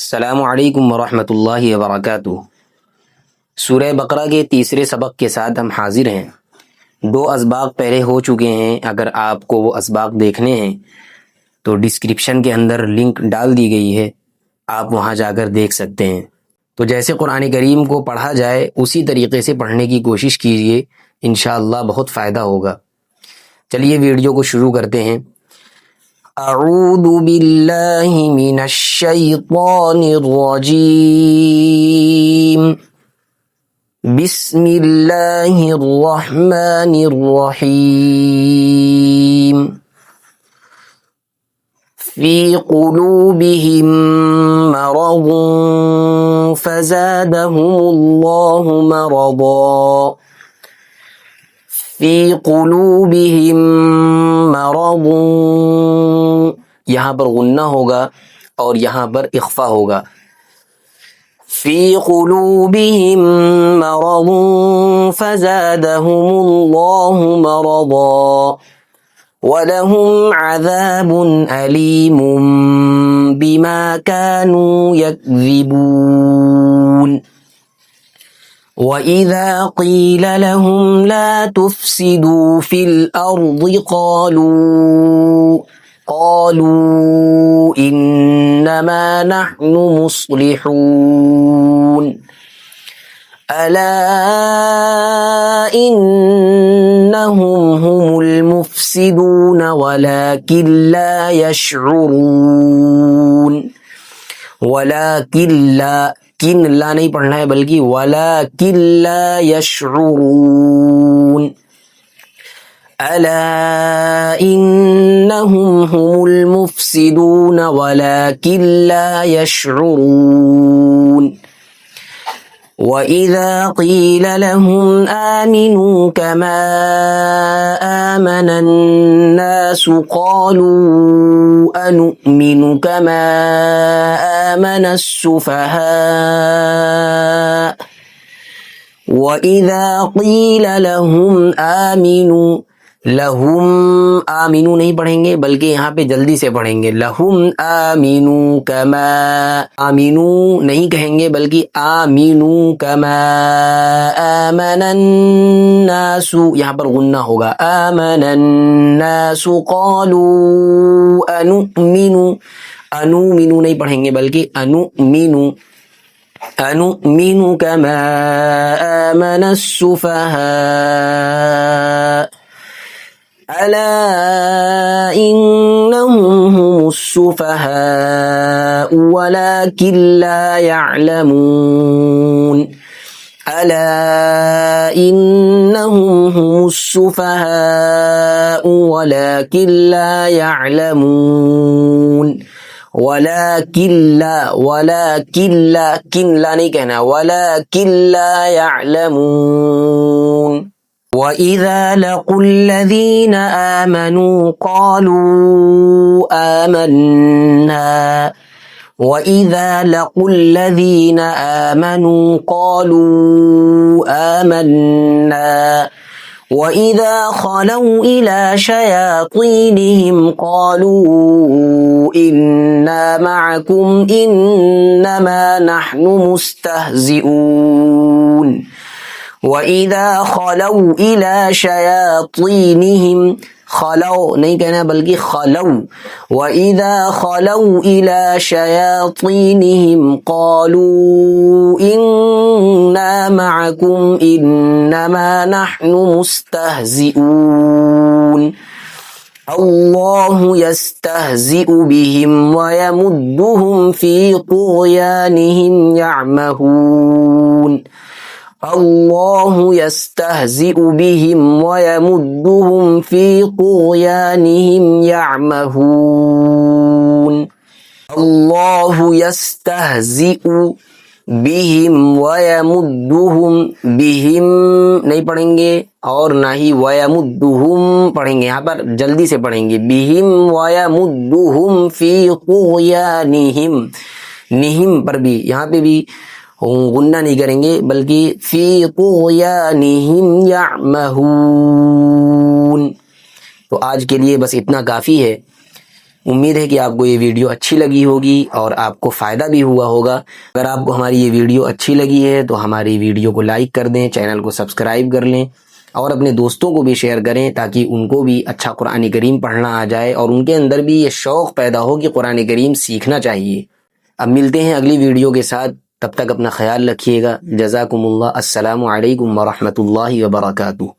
अस्सलामु अलैकुम वरहमतुल्लाहि वबरकातुहू। सूरह बकरा के तीसरे सबक के साथ हम हाजिर हैं। दो असबाक पहले हो चुके हैं। अगर आपको वो असबाक देखने हैं तो डिस्क्रिप्शन के अंदर लिंक डाल दी गई है, आप वहाँ जाकर देख सकते हैं। तो जैसे कुरान करीम को पढ़ा जाए उसी तरीक़े से पढ़ने की कोशिश कीजिए, इंशाअल्लाह बहुत फ़ायदा होगा। चलिए वीडियो को शुरू करते हैं। अऊज़ु बिल्लाहि मिनश शैतानिर रजीम। बिस्मिल्लाहिर रहमानिर रहीम। फ़ी क़ुलूबिहिम मरज़ुन फ़ज़ादहुमुल्लाहु मरज़ा। फ़ी क़ुलूबिहिम मरज़ुन, यहाँ पर गुन्ना होगा और यहाँ पर इख्फ़ा होगा। फ़ी क़ुलूबिहिम मरज़ुन फ़ज़ादहुमुल्लाहु मरज़ा वलहुम अज़ाबुन अलीमुम बिमा कानू यकज़िबून। वइज़ा क़ील लहुम ला तुफ़्सिदू फ़िल अर्ज़ि क़ालू इन्नमा नहनु मुस्लिहून। अला इन्नहुम हुमुल मुफ़्सिदून वलाकिन ला यशऊरून। वलाकिन ला, किन ला नहीं पढ़ना है बल्कि वलाकिन ला यशऊरून। अला इन्नहुम हुमुल मुफ़्सिदून वलाकिन ला यशऊरून। वइज़ा क़ील लहुम आमिनू कमा आमनन नासु क़ालू अनुमिनु कमा आमनस सुफ़हा। वइज़ा क़ील लहुम आमिनू, लहुम आमिनू नहीं पढ़ेंगे बल्कि यहाँ पे जल्दी से पढ़ेंगे। लहुम आमिनू कमा, आमिनू नहीं कहेंगे बल्कि आमिनू कमा आमनन नासु, यहाँ पर गुन्ना होगा। आमनन नासु क़ालू अनुमिनु, अनुमिनु नहीं पढ़ेंगे बल्कि अनुमिनु, अनुमिनु कमा आमनस सुफ़हा। अला इन्नहुम हुमुस सुफ़हाउ वलाकिन ला यअलमून। अला इन्नहुम हुमुस सुफ़हाउ वलाकिन ला यअलमून। वलाकिन ला, वलाकिन ला, किन ला नहीं कहना, वलाकिन ला यअलमून। वइज़ा लक़ुल्लज़ीन आमनू क़ालू आमन्ना। वइज़ा लक़ुल्लज़ीन आमनू क़ालू आमन्ना। वइज़ा ख़लौ इला शयातीनिहिम क़ालू इन्ना मअकुम इन्नमा नहनु मुस्तहज़िऊन। वइज़ा ख़लौ इला शयातीनिहिम, ख़लौ नहीं कहना बल्कि ख़लौ। वइज़ा ख़लौ इला शयातीनिहिम क़ालू इन्ना मअकुम इन्नमा नहनु मुस्तहज़िऊन। अल्लाहु यस्तहज़िउ बिहिम वयमुद्दुहुम फ़ी तुग़यानिहिम यअमहून। अल्लाहु यस्तहज़िउ बिहिम वयमुद्दुहुम फ़ी तुग़यानिहिम यअमहून। अल्लाहु यस्तहज़िउ बिहिम वयमुद्दुहुम, बिहिम नहीं पढ़ेंगे और ना ही वयमुद्दुहुम पढ़ेंगे, यहाँ पर जल्दी से पढ़ेंगे। बिहिम वयमुद्दुहुम फ़ी तुग़यानिहिम, निहिम पर भी, यहाँ पे भी गुन्ना नहीं करेंगे बल्कि फ़ी तुग़यानिहिम यअमहून। तो आज के लिए बस इतना काफ़ी है। उम्मीद है कि आपको ये वीडियो अच्छी लगी होगी और आपको फ़ायदा भी हुआ होगा। अगर आपको हमारी ये वीडियो अच्छी लगी है तो हमारी वीडियो को लाइक कर दें, चैनल को सब्सक्राइब कर लें और अपने दोस्तों को भी शेयर करें ताकि उनको भी अच्छा कुरान करीम पढ़ना आ जाए और उनके अंदर भी ये शौक़ पैदा हो कि कुरान करीम सीखना चाहिए। अब मिलते हैं अगली वीडियो के साथ, तब तक अपना ख्याल रखिएगा। जज़ाकुमुल्लाह। अस्सलामु अलैकुम व रहमतुल्लाहि व बरकातुहू।